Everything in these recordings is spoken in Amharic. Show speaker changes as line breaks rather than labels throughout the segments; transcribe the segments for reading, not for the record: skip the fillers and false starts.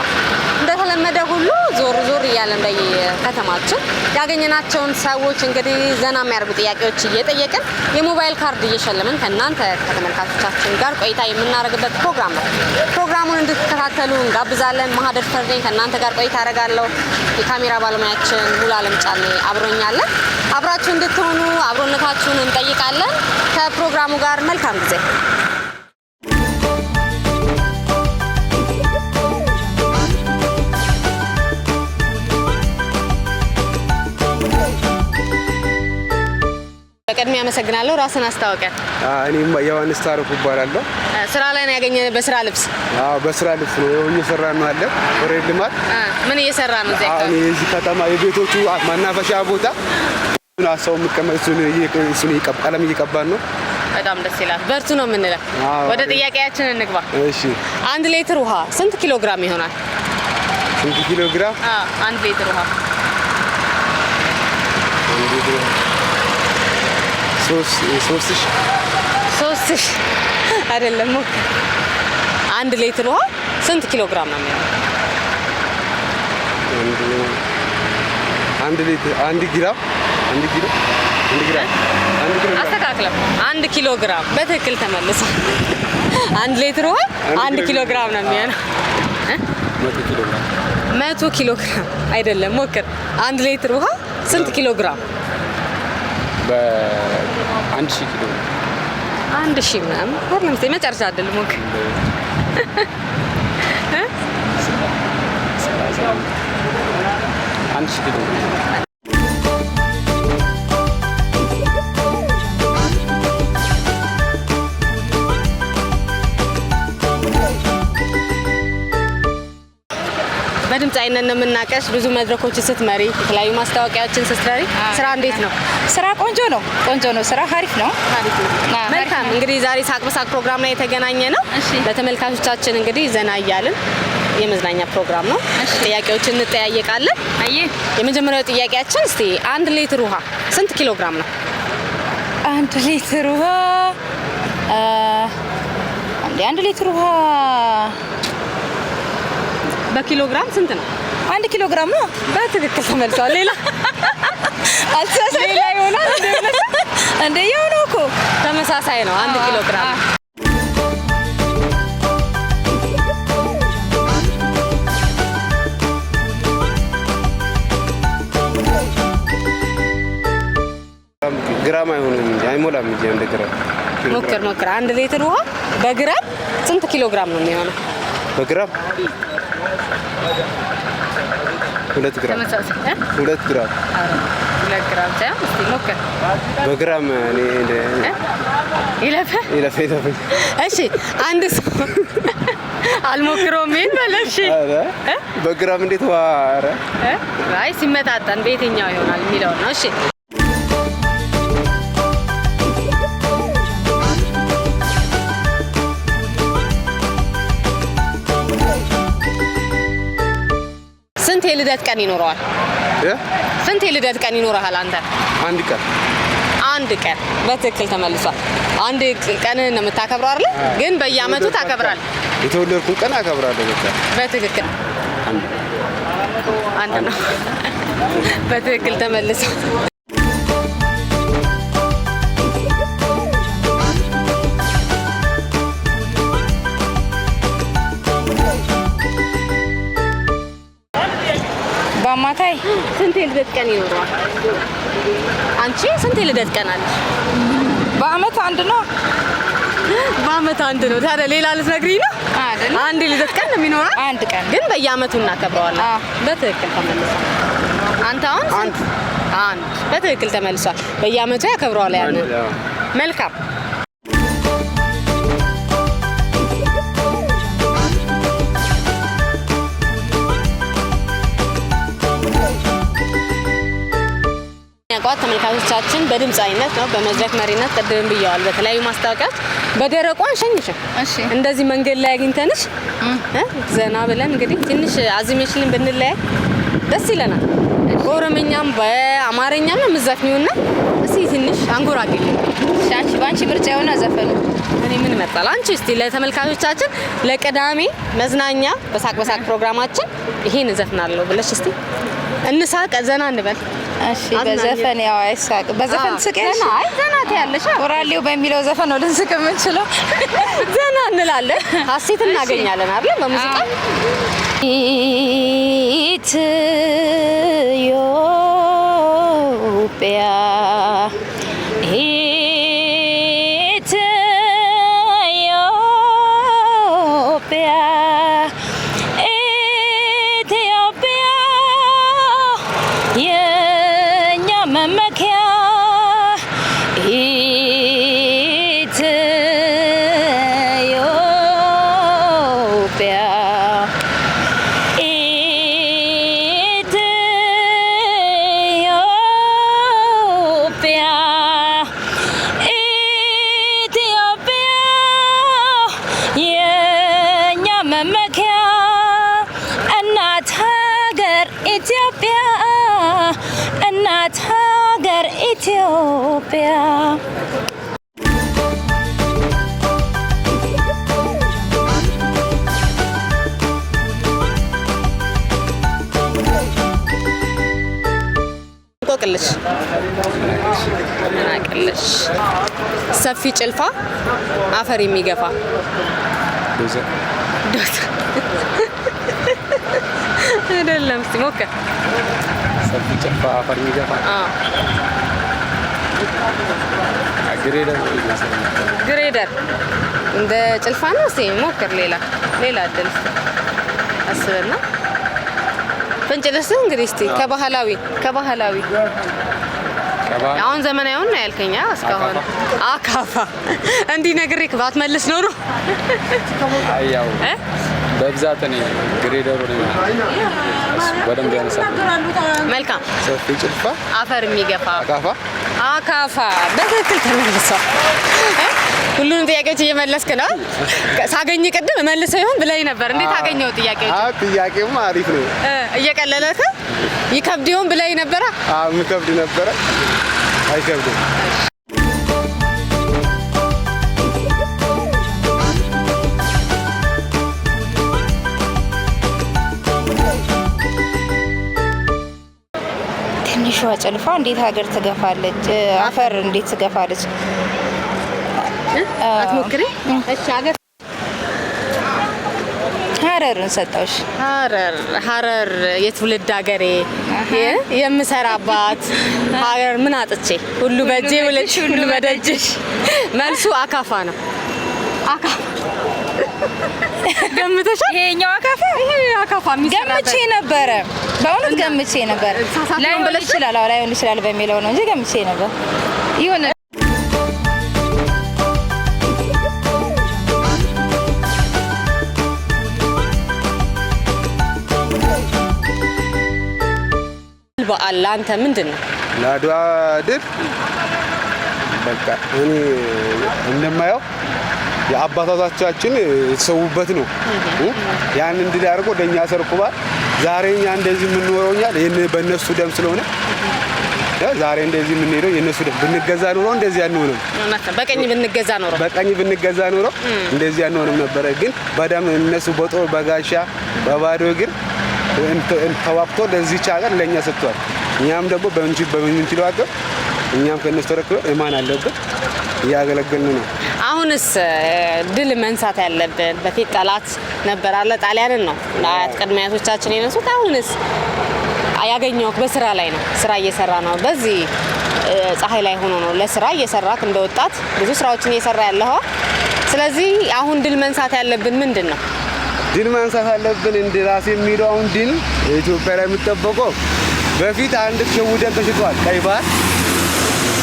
ተጀምሯል። እንደተለመደ ሁሉ ዞር እያለን በየከተማችን ያገኘናቸውን ሰዎች እንግዲህ ዘና የሚያደርጉ ጥያቄዎች እየጠየቅን የሞባይል ካርድ እየሸለምን ከእናንተ ከተመልካቾቻችን ጋር ቆይታ የምናደርግበት ፕሮግራም ነው። ፕሮግራሙን እንድትከታተሉ እንጋብዛለን። ማህደር ፈርዴን ከእናንተ ጋር ቆይታ አደርጋለሁ። የካሜራ ባለሙያችን ሙሉዓለም ጫኔ አብሮኛለን። አብራችሁ እንድትሆኑ አብሮነታችሁን እንጠይቃለን። ከፕሮግራሙ ጋር መልካም ጊዜ። በቅድሚያ አመሰግናለሁ። ራስን አስተዋውቀን።
እኔም ዮሐንስ ታረኩ እባላለሁ።
ስራ ላይ ነው ያገኘን? በስራ ልብስ?
አዎ በስራ ልብስ ነው እየሰራን ነው አለ ኦሬድ ልማት።
ምን እየሰራ ነው እዚህ?
እኔ እዚህ ከተማ የቤቶቹ ማናፈሻ ቦታ አሳው መቀመጡን ቀለም እየቀባን ነው።
በጣም ደስ ይላል። በርቱ ነው የምንለው። ወደ ጥያቄያችን እንግባ።
እሺ
1 ሊትር ውሃ ስንት ኪሎ ግራም ይሆናል?
ስንት ኪሎ ግራም?
1 ሊትር ውሃ 3 አይደለም። 1 ሊትር ውሃ ስንት ኪሎ ግራም ነው የሚሆነው?
1 ሊትር 1 ግራም
አስተካክለም 1 ኪሎ ግራም በትክክል ተመልሶ 1 ሊትር ውሃ 1 ኪሎ ግራም ነው የሚሆነው። 100 ኪሎ ግራም አይደለም። ሞክር። 1 ሊትር ውሃ ስንት ኪሎ ግራም?
በ1000 ኪሎ
1000 ምናምን አይደለም። እስኪ መጨረሻ አይደለም። ሞክር።
1000 ኪሎ
በድምጻይነት ነው የምናቀሽ። ብዙ መድረኮችን ስትመሪ፣ የተለያዩ ማስታወቂያዎችን ስትሰሪ ስራ እንዴት ነው?
ስራ ቆንጆ ነው። ስራ አሪፍ ነው።
መልካም። እንግዲህ ዛሬ ሳቅ በሳቅ ፕሮግራም ላይ የተገናኘ ነው። ለተመልካቾቻችን እንግዲህ ዘና እያልን የመዝናኛ ፕሮግራም ነው። ጥያቄዎችን እንጠያየቃለን። የመጀመሪያው ጥያቄያችን እስቲ 1 ሊትር ውሃ ስንት ኪሎ ግራም ነው?
1 ሊትር ውሃ 1 ሊትር ውሃ
በኪሎ ግራም ስንት ነው?
1 ኪሎ ግራም ነው።
በትክክል ተመልሷል። ሌላ
ሌላ ይሆናል እንደ ያው ነው እኮ
ተመሳሳይ ነው። 1 ኪሎ ግራም
ግራም አይሞላም እንጂ እንደ ግራም
ሞክር። 1 ሊትር ውሃ በግራም ስንት ኪሎ ግራም ነው የሚሆነው?
በግራም 2 ግራም 2 ግራም
2 ግራም ሳይሆን እስቲ ሞክር።
በግራም እኔ
ይለፈ። እሺ አንድ ሰው አልሞክረውም ይሄን በለሽ።
በግራም እንዴት ዋረ?
አይ ሲመጣጣን በየትኛው ይሆናል የሚለው ነው። እሺ ስንት የልደት ቀን ይኖረዋል? ስንት የልደት ቀን ይኖርሃል አንተ?
1 ቀን።
1 ቀን በትክክል ተመልሷል። 1 ቀን ነው የምታከብረው አይደል? ግን በየአመቱ ታከብራለህ?
የተወለድኩ ቀን አከብራለሁ።
በትክክል 1 ነው። በትክክል ተመልሷል።
በአማካይ
ስንት የልደት ቀን ይኖረዋል? አንቺ ስንት የልደት ቀን አለሽ?
በአመት 1 ነው።
በአመት 1 ነው። ታዲያ ሌላ ልትነግሪኝ ነው?
አይደል?
1 የልደት ቀን ነው የሚኖረው።
1 ቀን
ግን በየአመቱ እናከብረዋለን። በትክክል ተመልሷል። አንተ አሁን 1 በትክክል ተመልሷል። በየአመቱ ያከብረዋል ያን። መልካም። ቋት ተመልካቾቻችን በድምጻይነት ነው፣ በመድረክ መሪነት ቅድም ብያዋል። በተለያዩ ማስታወቂያዎች በደረቋ አንሸኝሽ።
እሺ
እንደዚህ መንገድ ላይ አግኝተንሽ ዘና ብለን እንግዲህ ትንሽ አዝሜሽልን ብንለያይ ደስ ይለናል። በኦሮምኛም በአማርኛም ነው የምትዘፍኚውና እስኪ ትንሽ አንጎራግሪኝ።
አንቺ ባንቺ ምርጫ የሆነ ዘፈን
እኔ ምን እመርጣለሁ? አንቺ እስቲ ለተመልካቾቻችን ለቅዳሜ መዝናኛ በሳቅ ፕሮግራማችን ይሄን እዘፍናለሁ ብለሽ እስቲ እንሳቅ ዘና እንበል።
እሺ በዘፈን ያው አይሳቅ በዘፈን ትስቂያለሽ?
አይ ዘና ትያለሽ።
ወራሌው በሚለው ዘፈን ነው ልንስቅ የምንችለው።
ዘና እንላለን፣ ሀሴት እናገኛለን አይደል? በሙዚቃ ኢትዮጵያ ኢትዮጵያ እንቆቅልሽ ሰፊ ጭልፋ አፈር የሚገፋ ዶት አይደለም። እስቲ ሞክር።
ሰፊ ጭልፋ አፈር የሚገፋ
ግሬደር እንደ ጭልፋ ነው። እስቲ ሞክር። ሌላ እድል አስበና ፍንጭ ልስጥህ እንግዲህ እስቲ ከባህላዊ አሁን ዘመናዊውን ነው ያልከኝ እስካሁን አካፋ እንዲህ ነግሬክ ባትመልስ ኖሮ
አያው በብዛት እኔ ግሬደሩ ነው በደንብ ያነሳል።
መልካም
ሰፊ ጭልፋ
አፈር የሚገፋ አካፋ በትክክል ተመልሷል። ሁሉንም ጥያቄዎች እየመለስክ ነው። ሳገኝ ቅድም መልሰው ይሆን ብለኝ ነበር። እንዴት አገኘው ጥያቄዎች?
ጥያቄውማ አሪፍ ነው።
እየቀለለክ ይከብድ ይሆን ብለኝ ነበር።
ይከብድ ነበረ። አይከብድም።
ትንሿ ጭልፋ እንዴት ሀገር ትገፋለች? አፈር እንዴት ትገፋለች?
አትሞክሪ። እሺ ሀገር
ሀረርን ሰጠውሽ።
ሀረር የትውልድ ሀገሬ የምሰራባት ሀገር ምን አጥቼ ሁሉ በእጄ ውለሽ ሁሉ በደጅሽ። መልሱ አካፋ ነው። አካፋ ገምተሻል?
ይሄኛው አካፋ
አካፋ
ገምቼ ነበረ። በእውነት ገምቼ ነበር። ላይሆን ይችላል በሚለው ነው እንጂ ገምቼ ነበር። ይሁን
በዓል ለአንተ ምንድን ነው?
ለአድዋ ድል በቃ እኔ እንደማየው የአባቶቻችን የተሰዉበት ነው። ያን እንድል አድርጎ ለኛ ሰርኩባል። ዛሬ እኛ እንደዚህ የምንኖረውኛል በእነሱ ደም ስለሆነ ዛሬ እንደዚህ የምንሄደው የእነሱ ደም ብንገዛ ኖሮ እንደዚህ አንሆንም።
በቀኝ ብንገዛ ኖሮ
እንደዚህ አንሆንም ነበረ። ግን በደም እነሱ በጦር በጋሻ በባዶ እግር ተዋግቶ ለዚህች ሀገር ለኛ ሰጥቷል። እኛም ደግሞ በምንችለው አቅም እኛም ከነሱ ተረክበን እማን አለበት እያገለገልን ነው።
አሁንስ ድል መንሳት ያለብን በፊት ጠላት ነበር አለ ጣሊያንን ነው አያት ቅድመ አያቶቻችን የነሱት። አሁንስ ያገኘው በስራ ላይ ነው። ስራ እየሰራ ነው። በዚህ ፀሐይ ላይ ሆኖ ነው ለስራ እየሰራክ እንደወጣት ብዙ ስራዎችን እየሰራ ያለው። ስለዚህ አሁን ድል መንሳት ያለብን ምንድን ነው?
ድል መንሳት ያለብን እንደራሴ የሚለው አሁን ድል ኢትዮጵያ ላይ የሚጠበቀው በፊት አንድ ሸውደን ተሽጧል። ቀይ ባህር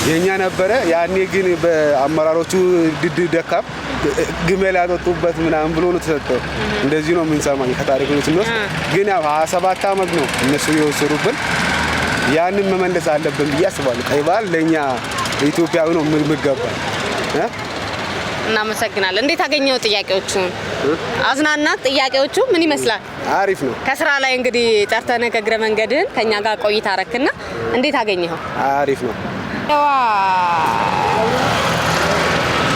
የኛ ነበረ። ያኔ ግን በአመራሮቹ ደካም ግመል ያጠጡበት ምናምን ብሎ ነው ተሰጠው። እንደዚህ ነው የምንሰማኝ ከታሪክ ነው ስንወስድ። ግን ያው 27 ዓመት ነው እነሱ የወሰዱብን። ያንን መመለስ አለብን ብዬ አስባለሁ። ቀይ ባህር ለኛ ኢትዮጵያዊ ነው የምገባ።
እናመሰግናለን። እንዴት አገኘው ጥያቄዎቹን? አዝናናት? ጥያቄዎቹ ምን ይመስላል?
አሪፍ ነው።
ከስራ ላይ እንግዲህ ጠርተነ ከእግረ መንገድህን ከኛ ጋር ቆይታ አረክና እንዴት አገኘኸው?
አሪፍ ነው።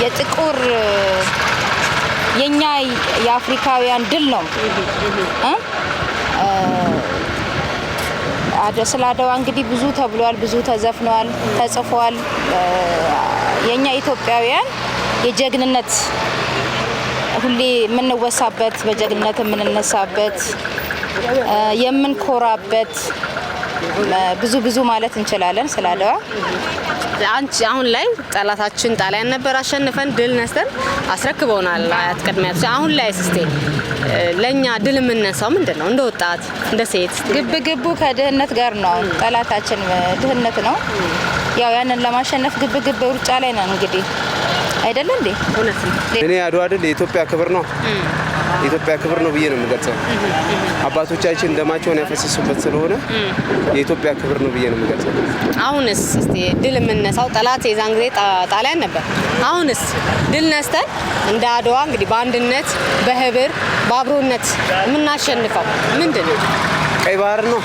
የጥቁር የኛ የአፍሪካውያን ድል ነው። ስለ አድዋ እንግዲህ ብዙ ተብሏል፣ ብዙ ተዘፍኗል፣ ተጽፏል። የኛ ኢትዮጵያውያን የጀግንነት ሁሌ የምንወሳበት በጀግንነት የምንነሳበት የምንኮራበት ብዙ ማለት እንችላለን ስለ አድዋ።
አንቺ አሁን ላይ ጠላታችን ጣሊያን ነበር፣ አሸንፈን ድል ነስተን አስረክበውናል አያት ቅድሚያት። አሁን ላይ እስቲ ለኛ ድል የምንነሳው ምንድነው? እንደ ወጣት እንደ ሴት
ግብ ከድህነት ጋር ነው። ጠላታችን ድህነት ነው። ያው ያንን ለማሸነፍ ግብ ሩጫ ላይ ነው እንግዲህ አይደለ እንዴ?
እውነት ነው።
እኔ አድዋ ድል የኢትዮጵያ ክብር ነው፣ የኢትዮጵያ ክብር ነው ብዬ ነው የምገልጸው። አባቶቻችን ደማቸውን ያፈሰሱበት ስለሆነ የኢትዮጵያ ክብር ነው ብዬ ነው የምገልጸው።
አሁንስ እስቲ ድል የምንነሳው ጠላት የዛን ጊዜ ጣሊያን ነበር። አሁንስ ድል ነስተን እንደ አድዋ እንግዲህ በአንድነት በህብር በአብሮነት የምናሸንፈው ምንድነው?
ቀይ ባህር ነው።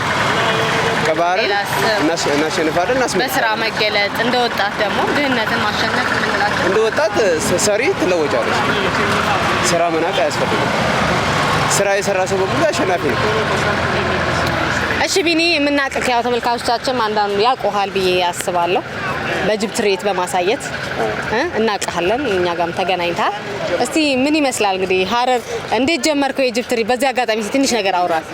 ቀይ ባህር እናሸንፋለን።
በስራ መገለጥ እንደ ወጣት ደግሞ ድህነትን ማሸነፍ የምንላቸው
እንደ ወጣት ሰሪ ትለወጫለች። ስራ መናቅ አያስፈልግም። ስራ የሰራ ሰው በሙሉ አሸናፊ ነው።
እሺ ቢኒ፣ የምናውቅህ ያው ተመልካቾቻችን አንዳንዱ ያውቁሃል ብዬ አስባለሁ። በጅብ ትርኢት በማሳየት እናውቅሃለን። እኛ ጋርም ተገናኝተሃል። እስቲ ምን ይመስላል እንግዲህ ሀረር እንዴት ጀመርከው የጅብ ትርኢት? በዚህ አጋጣሚ ትንሽ ነገር አውራል።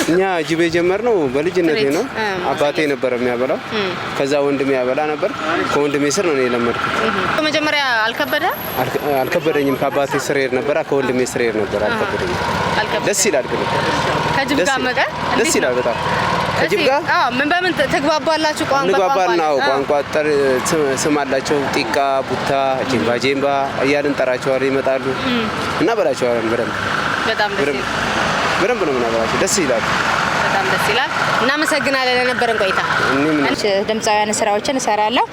እኛ ጅብ የጀመርነው በልጅነቴ ነው። አባቴ ነበር የሚያበላው፣ ከዛ ወንድሜ ያበላ ነበር። ከወንድሜ ስር ነው የለመድኩት።
መጀመሪያ
አልከበደኝም። ከአባቴ ስር ሄድ ነበር፣ ከወንድሜ ስር ሄድ ነበር። አልከበደኝም።
ደስ
ይላል። ግን
ከጅብ ጋር መቀር
ደስ ይላል በጣም። ከጅብ ጋር
በምን ትግባባላችሁ?
እንግባባና ቋንቋ ስም አላቸው። ጢቃ፣ ቡታ፣ ጄምባ እያልን እንጠራቸዋለን። ይመጣሉ እና በላቸዋለን። በደንብ ነው የምናበላቸው። ደስ ይላል።
በጣም ደስ ይላል። እናመሰግናለን ለነበረን ቆይታ።
ድምፃውያን ስራዎችን እሰራለሁ።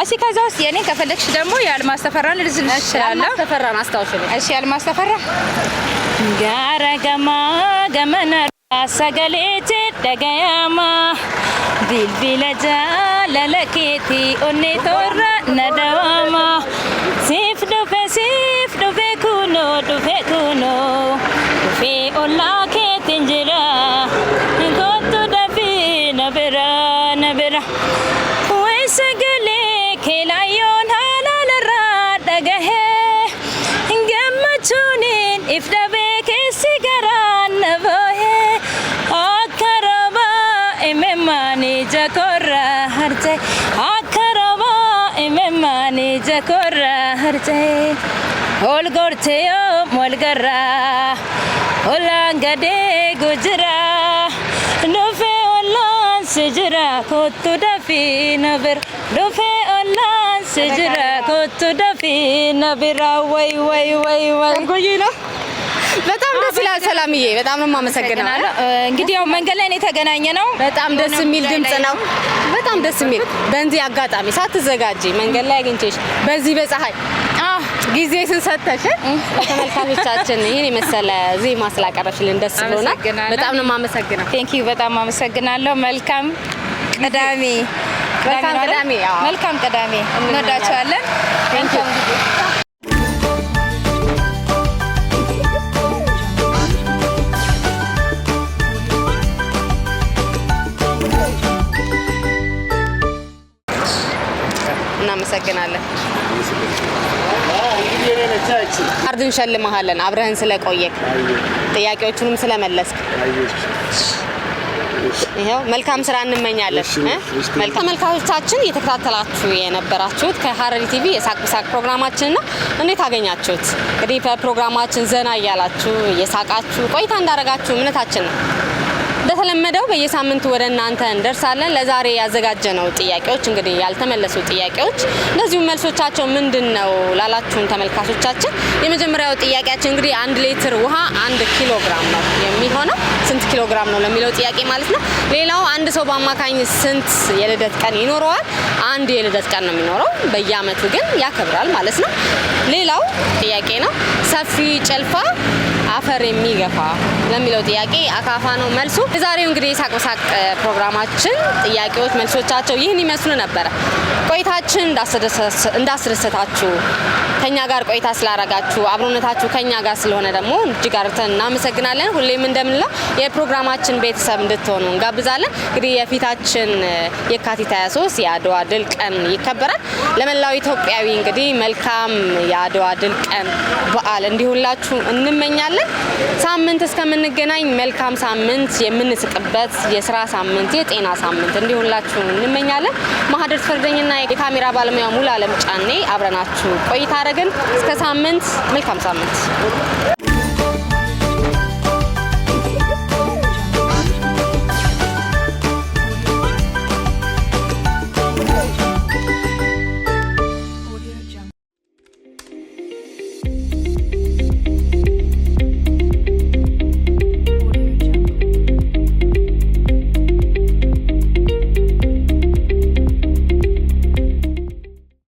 እሺ ከዛ ውስጥ የኔ ከፈለግሽ ደግሞ የአልማዝ ተፈራን ልዝልሽ እችላለሁ።
አልማዝ ተፈራን አስታውሽልኝ።
እሺ አልማዝ ተፈራ ጋራገማ ገመና ሰገሌቴ ደገያማ ቢልቢለጃ ለለኬቲ ኦኔ ቶራ ነደዋማ ሲፍ ዱፌ ኩኖ ዱፌ ዱፌ ኦላ ኬቲንጅራ ኮቱ ደፊ ነብራ ወይ ሰገሌ ኬላዮን ሃላለራ ደገሄ ገመቹኒን ኢፍደቤ ኬሲ ገራን ነቦሄ አከረባ ኢሜማኒ ጀኮራ ሀርጀ አከረባ ኢሜማኒ ጀኮራ ሀርጀ ሆልጎርቴዮ ሞልገራ ሆላንገዴ ጉጅራ ዱፌ ኦላን ስጅራ ኮቱ ደፊ ነብር ዱፌ ኦላን ስጅራ ኮቱ ደፊ ነብራ ወይ ጎይ ነው።
በጣም ደስ ይላል። ሰላምዬ በጣም ነው የማመሰግነው።
እንግዲህ ያው መንገድ ላይ ነው የተገናኘ ነው።
በጣም ደስ የሚል ድምጽ ነው። በጣም ደስ የሚል በእንዚህ አጋጣሚ ሳትዘጋጂ መንገድ ላይ አግኝቼሽ በዚህ በፀሐይ ጊዜ ስንሰተሽ ተመልካቾቻችን ይሄን የመሰለ ዜማ ስላቀረብሽልን ደስ ብሎናል። በጣም ነው የማመሰግነው።
ቴንክ ዩ በጣም አመሰግናለሁ። መልካም ቅዳሜ። መልካም ቅዳሜ። እንወዳቸዋለን። ቴንክ ዩ።
እናመሰግናለን። ካርድ እንሸልምሃለን አብረህን ስለቆየክ ጥያቄዎቹንም ስለመለስክ። ይሄው መልካም ስራ እንመኛለን። መልካም ተመልካቾቻችን እየተከታተላችሁ የነበራችሁት ከሀረሪ ቲቪ የሳቅ በሳቅ ፕሮግራማችን ነው። እንዴት አገኛችሁት? እንግዲህ በፕሮግራማችን ዘና እያላችሁ እየሳቃችሁ ቆይታ እንዳደረጋችሁ እምነታችን ነው። እንደተለመደው በየሳምንቱ ወደ እናንተ እንደርሳለን። ለዛሬ ያዘጋጀነው ጥያቄዎች እንግዲህ ያልተመለሱ ጥያቄዎች እንደዚሁም መልሶቻቸው ምንድነው ላላችሁን ተመልካቾቻችን የመጀመሪያው ጥያቄያችን እንግዲህ 1 ሊትር ውሃ 1 ኪሎ ግራም ነው የሚሆነው። ስንት ኪሎ ግራም ነው ለሚለው ጥያቄ ማለት ነው። ሌላው አንድ ሰው በአማካኝ ስንት የልደት ቀን ይኖረዋል? አንድ የልደት ቀን ነው የሚኖረው፣ በየአመቱ ግን ያከብራል ማለት ነው። ሌላው ጥያቄ ነው ሰፊ ጨልፋ አፈር የሚገፋ ለሚለው ጥያቄ አካፋ ነው መልሱ። የዛሬው እንግዲህ ሳቅ በሳቅ ፕሮግራማችን ጥያቄዎች መልሶቻቸው ይህን ይመስሉ ነበረ። ቆይታችን እንዳስደሰታችሁ ከኛ ጋር ቆይታ ስላረጋችሁ አብሮነታችሁ ከኛ ጋር ስለሆነ ደግሞ እጅግ አርተን እናመሰግናለን። ሁሌም እንደምንለው የፕሮግራማችን ቤተሰብ እንድትሆኑ እንጋብዛለን። እንግዲህ የፊታችን የካቲት 23 የአድዋ ድል ቀን ይከበራል። ለመላው ኢትዮጵያዊ እንግዲህ መልካም የአድዋ ድል ቀን በዓል እንዲሁላችሁ እንመኛለን። ሳምንት እስከምንገናኝ መልካም ሳምንት፣ የምንስቅበት የስራ ሳምንት፣ የጤና ሳምንት እንዲሁላችሁ እንመኛለን። ማህደር ፈርደኝና የካሜራ ባለሙያ ሙሉ አለም ጫኔ አብረናችሁ ቆይታ አረግን። እስከ ሳምንት መልካም ሳምንት።